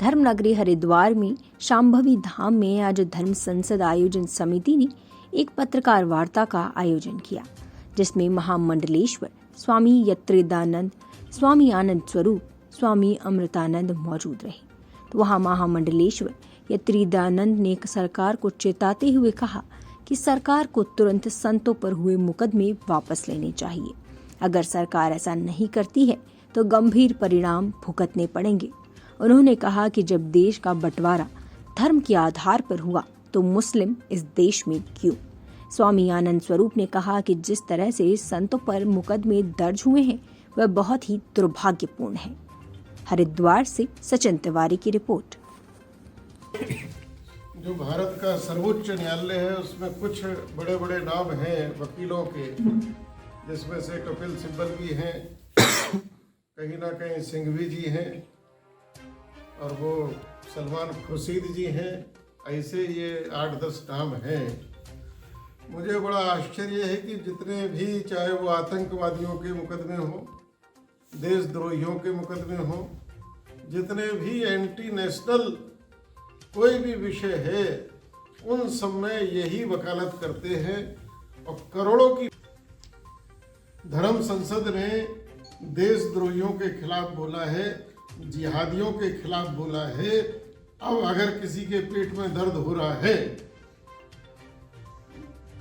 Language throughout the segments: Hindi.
धर्मनगरी हरिद्वार में शांभवी धाम में आज धर्म संसद आयोजन समिति ने एक पत्रकार वार्ता का आयोजन किया, जिसमें महामंडलेश्वर स्वामी यत्रेदानंद, स्वामी आनंद स्वरूप, स्वामी अमृतानंद मौजूद रहे। तो वहां महामंडलेश्वर यत्रेदानंद ने सरकार को चेताते हुए कहा कि सरकार को तुरंत संतों पर हुए मुकदमे वापस लेने चाहिए। अगर सरकार ऐसा नहीं करती है तो गंभीर परिणाम भुगतने पड़ेंगे। उन्होंने कहा कि जब देश का बंटवारा धर्म के आधार पर हुआ तो मुस्लिम इस देश में क्यों? स्वामी आनंद स्वरूप ने कहा कि जिस तरह से संतों पर मुकदमे दर्ज हुए हैं वह बहुत ही दुर्भाग्यपूर्ण है। हरिद्वार से सचिन तिवारी की रिपोर्ट। जो भारत का सर्वोच्च न्यायालय है उसमें कुछ बड़े बड़े नाम हैं वकीलों के, जिसमें से कपिल सिब्बल भी हैं, कहीं ना कहीं सिंघवी जी हैं और वो सलमान खुर्शीद जी हैं। ऐसे ये 8-10 नाम हैं। मुझे बड़ा आश्चर्य है कि जितने भी, चाहे वो आतंकवादियों के मुकदमे हो, देशद्रोहियों के मुकदमे हो, जितने भी एंटी नेशनल कोई भी विषय है, उन सब में यही वकालत करते हैं। और करोड़ों की धर्म संसद ने देशद्रोहियों के खिलाफ बोला है, जिहादियों के खिलाफ बोला है। अब अगर किसी के पेट में दर्द हो रहा है,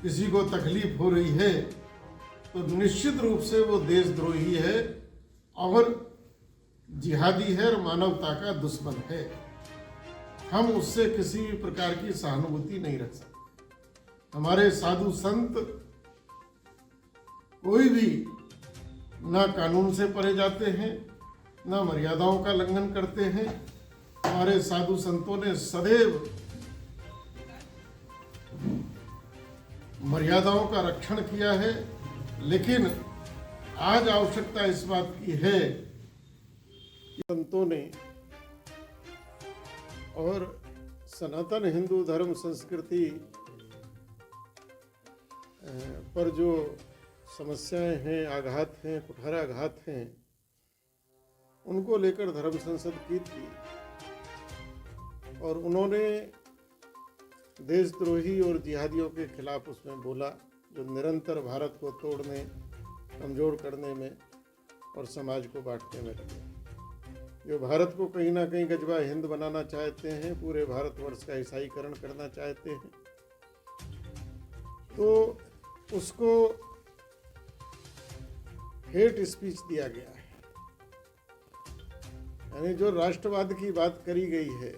किसी को तकलीफ हो रही है, तो निश्चित रूप से वो देशद्रोही है और जिहादी है और मानवता का दुश्मन है। हम उससे किसी भी प्रकार की सहानुभूति नहीं रख सकते। हमारे साधु संत कोई भी ना कानून से परे जाते हैं, ना मर्यादाओं का उल्लंघन करते हैं। हमारे साधु संतों ने सदैव मर्यादाओं का रक्षण किया है। लेकिन आज आवश्यकता इस बात की है कि संतों ने और सनातन हिंदू धर्म संस्कृति पर जो समस्याएं हैं, आघात हैं, कुठाराघात हैं, उनको लेकर धर्म संसद की थी और उन्होंने देशद्रोही और जिहादियों के खिलाफ उसमें बोला, जो निरंतर भारत को तोड़ने, कमजोर करने में और समाज को बांटने में लगे, जो भारत को कहीं ना कहीं गजबा हिंद बनाना चाहते हैं, पूरे भारतवर्ष का ईसाईकरण करना चाहते हैं। तो उसको हेट स्पीच दिया गया है। यानी जो राष्ट्रवाद की बात करी गई है,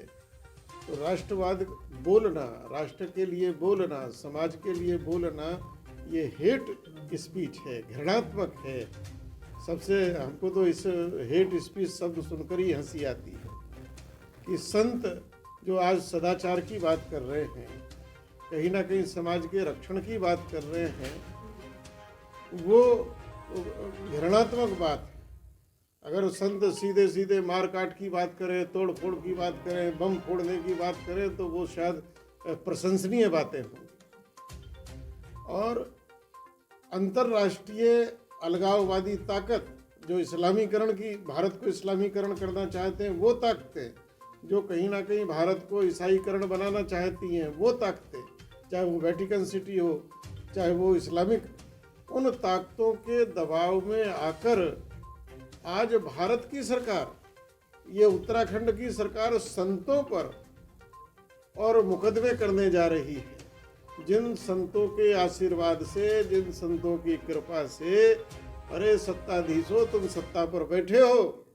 तो राष्ट्रवाद बोलना, राष्ट्र के लिए बोलना, समाज के लिए बोलना, ये हेट स्पीच है, घृणात्मक है। सबसे हमको तो इस हेट स्पीच शब्द सुनकर ही हंसी आती है कि संत जो आज सदाचार की बात कर रहे हैं, कहीं ना कहीं समाज के रक्षण की बात कर रहे हैं, वो घृणात्मक बात है। अगर संत सीधे सीधे मार काट की बात करें, तोड़ फोड़ की बात करें, बम फोड़ने की बात करें, तो वो शायद प्रशंसनीय बातें हों। और अंतर्राष्ट्रीय अलगाववादी ताकत जो इस्लामीकरण की, भारत को इस्लामीकरण करना चाहते हैं, वो ताकतें जो कहीं ना कहीं भारत को ईसाईकरण बनाना चाहती हैं, वो ताकतें, चाहे वो वेटिकन सिटी हो, चाहे वो इस्लामिक, उन ताकतों के दबाव में आकर आज भारत की सरकार, ये उत्तराखंड की सरकार संतों पर और मुकदमे करने जा रही है। जिन संतों के आशीर्वाद से, जिन संतों की कृपा से, अरे सत्ताधीशों तुम सत्ता पर बैठे हो,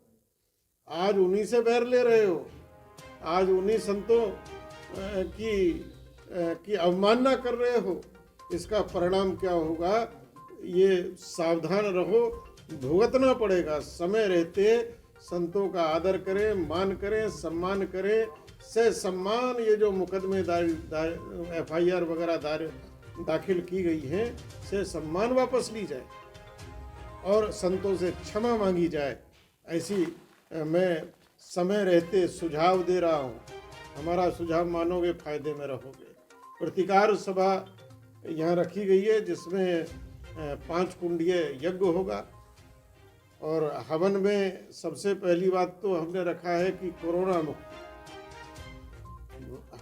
आज उन्हीं से बैर ले रहे हो, आज उन्हीं संतों की अवमानना कर रहे हो। इसका परिणाम क्या होगा, ये सावधान रहो, भुगतना पड़ेगा। समय रहते संतों का आदर करें, मान करें, सम्मान करें, से सम्मान ये जो मुकदमे FIR वगैरह दाखिल की गई हैं, से सम्मान वापस ली जाए और संतों से क्षमा मांगी जाए। ऐसी मैं समय रहते सुझाव दे रहा हूँ। हमारा सुझाव मानोगे, फायदे में रहोगे। प्रतिकार सभा यहाँ रखी गई है, जिसमें 5 कुंडीय यज्ञ होगा और हवन में सबसे पहली बात तो हमने रखा है कि कोरोना मुक्त,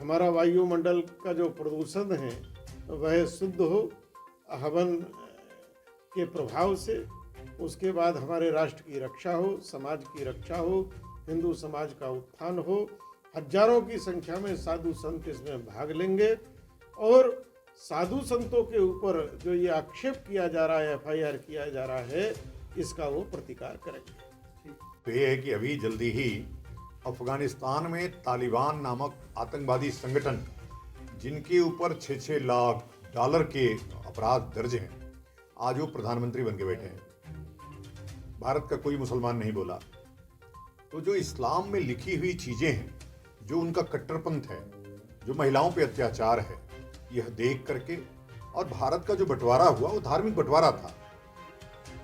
हमारा वायुमंडल का जो प्रदूषण है वह शुद्ध हो हवन के प्रभाव से। उसके बाद हमारे राष्ट्र की रक्षा हो, समाज की रक्षा हो, हिंदू समाज का उत्थान हो। हजारों की संख्या में साधु संत इसमें भाग लेंगे और साधु संतों के ऊपर जो ये आक्षेप किया जा रहा है, FIR किया जा रहा है, इसका वो प्रतिकार करेंगे। तो ये है कि अभी जल्दी ही अफगानिस्तान में तालिबान नामक आतंकवादी संगठन, जिनके ऊपर 6-6 लाख डॉलर के अपराध दर्ज हैं, आज वो प्रधानमंत्री बन के बैठे हैं। भारत का कोई मुसलमान नहीं बोला। तो जो इस्लाम में लिखी हुई चीजें हैं, जो उनका कट्टरपंथ है, जो महिलाओं पे अत्याचार है, यह देख करके, और भारत का जो बंटवारा हुआ वो धार्मिक बंटवारा था।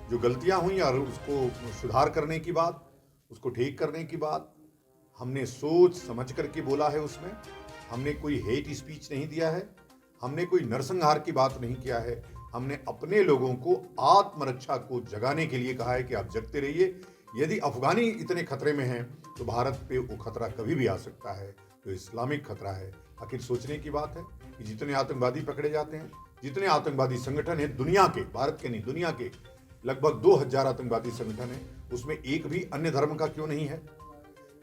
जो गलतियां हुई और उसको सुधार करने की बात, उसको ठीक करने की बात हमने सोच समझ करके बोला है। उसमें हमने कोई हेट स्पीच नहीं दिया है, हमने कोई नरसंहार की बात नहीं किया है। हमने अपने लोगों को आत्मरक्षा को जगाने के लिए कहा है कि आप जगते रहिए। यदि अफगानी इतने खतरे में हैं तो भारत पे वो खतरा कभी भी आ सकता है, जो इस्लामिक खतरा है। आखिर सोचने की बात है कि जितने आतंकवादी पकड़े जाते हैं, जितने आतंकवादी संगठन हैं दुनिया के, भारत के नहीं दुनिया के लगभग 2000 आतंकवादी संगठन हैं, उसमें एक भी अन्य धर्म का क्यों नहीं है?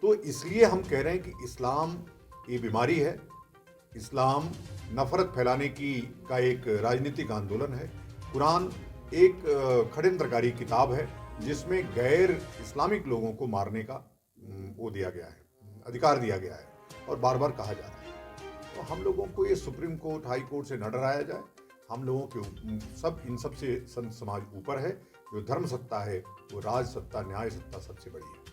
तो इसलिए हम कह रहे हैं कि इस्लाम ये बीमारी है। इस्लाम नफरत फैलाने का एक राजनीतिक आंदोलन है। कुरान एक षड्यंत्रकारी किताब है जिसमें गैर इस्लामिक लोगों को मारने का वो दिया गया है, अधिकार दिया गया है, और बार बार कहा जा रहा है। तो हम लोगों को ये सुप्रीम कोर्ट, हाई कोर्ट से न डराया जाए। हम लोगों के सब इन सब से संत समाज ऊपर है। जो धर्म सत्ता है वो राज सत्ता, न्याय सत्ता सबसे बड़ी है।